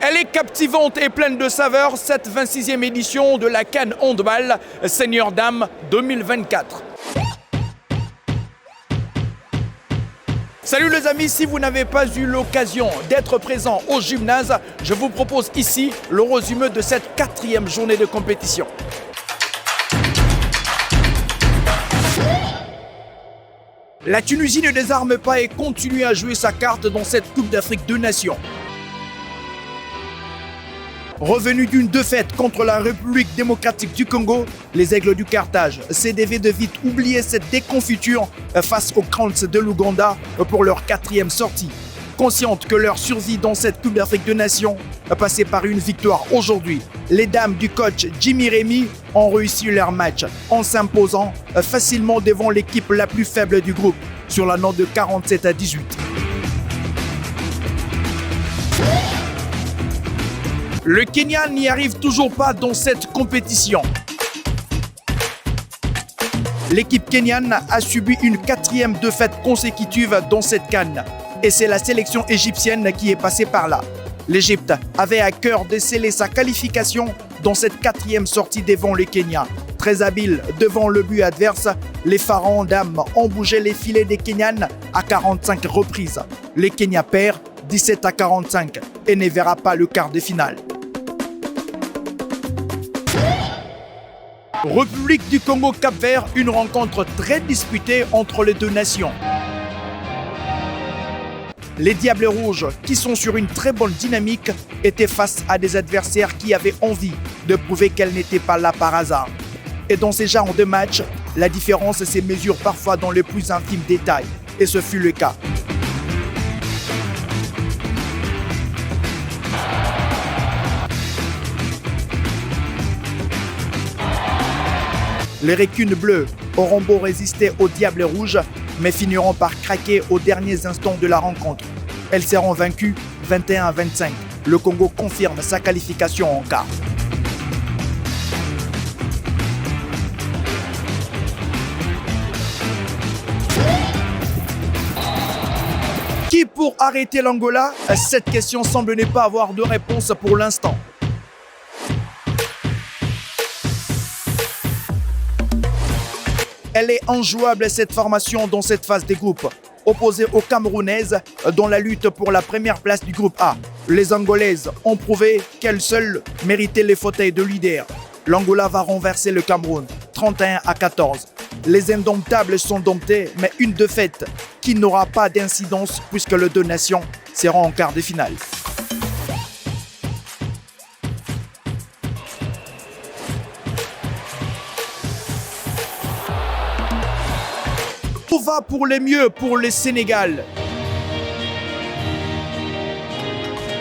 Elle est captivante et pleine de saveurs, cette 26e édition de la CAN Handball Senior Dames 2024. Salut les amis, si vous n'avez pas eu l'occasion d'être présent au gymnase, je vous propose ici le résumé de cette 4e journée de compétition. La Tunisie ne désarme pas et continue à jouer sa carte dans cette Coupe d'Afrique de Nations. Revenu d'une défaite contre la République démocratique du Congo, les Aigles du Carthage CDV de vite oublier cette déconfiture face aux Crowns de l'Ouganda pour leur 4e sortie. Conscientes que leur survie dans cette Coupe d'Afrique de Nations passait par une victoire aujourd'hui, les dames du coach Jimmy Rémy ont réussi leur match en s'imposant facilement devant l'équipe la plus faible du groupe sur la note de 47-18. Le Kenya n'y arrive toujours pas dans cette compétition. L'équipe kenyane a subi une 4e défaite consécutive dans cette CAN. Et c'est la sélection égyptienne qui est passée par là. L'Égypte avait à cœur de sceller sa qualification dans cette 4e sortie devant le Kenya. Très habile devant le but adverse, les pharaons dames ont bougé les filets des Kenyanes à 45 reprises. Le Kenya perd 17-45 et ne verra pas le quart de finale. République du Congo-Cap-Vert, une rencontre très disputée entre les deux nations. Les Diables Rouges, qui sont sur une très bonne dynamique, étaient face à des adversaires qui avaient envie de prouver qu'elles n'étaient pas là par hasard. Et dans ces genres de matchs, la différence se mesure parfois dans les plus infimes détails. Et ce fut le cas. Les Récunes bleues auront beau résister aux Diables Rouges, mais finiront par craquer aux derniers instants de la rencontre. Elles seront vaincues 21-25. Le Congo confirme sa qualification en quart. Qui pour arrêter l'Angola? Cette question semble ne pas avoir de réponse pour l'instant. Elle est injouable cette formation dans cette phase des groupes. Opposée aux Camerounaises dans la lutte pour la première place du groupe A. Les Angolaises ont prouvé qu'elles seules méritaient les fauteuils de leader. L'Angola va renverser le Cameroun 31-14. Les indomptables sont domptés, mais une défaite qui n'aura pas d'incidence puisque les deux nations seront en quart de finale. Tout va pour le mieux pour le Sénégal.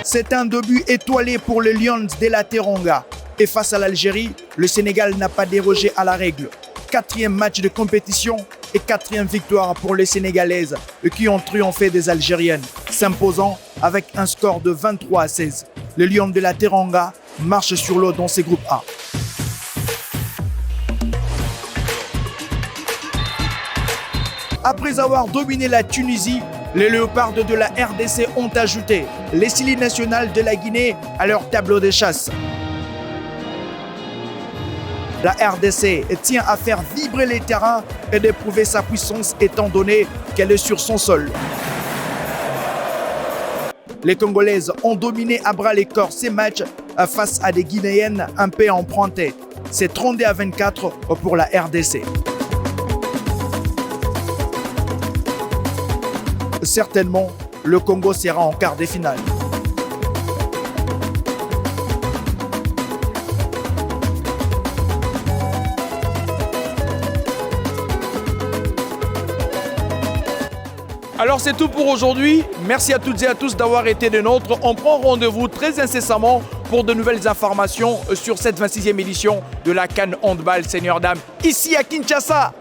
C'est un début étoilé pour les Lions de la Teranga. Et face à l'Algérie, le Sénégal n'a pas dérogé à la règle. 4e match de compétition et 4e victoire pour les Sénégalaises qui ont triomphé des Algériennes, s'imposant avec un score de 23-16. Les Lions de la Teranga marchent sur l'eau dans ces groupes A. Après avoir dominé la Tunisie, les Léopards de la RDC ont ajouté les Sili nationales de la Guinée à leur tableau de chasse. La RDC tient à faire vibrer les terrains et de prouver sa puissance étant donné qu'elle est sur son sol. Les Congolaises ont dominé à bras les corps ces matchs face à des Guinéennes un peu empruntées. C'est 32-24 pour la RDC. Certainement, le Congo sera en quart de finale. Alors c'est tout pour aujourd'hui. Merci à toutes et à tous d'avoir été des nôtres. On prend rendez-vous très incessamment pour de nouvelles informations sur cette 26e édition de la CAN Handball Senior Dames ici à Kinshasa.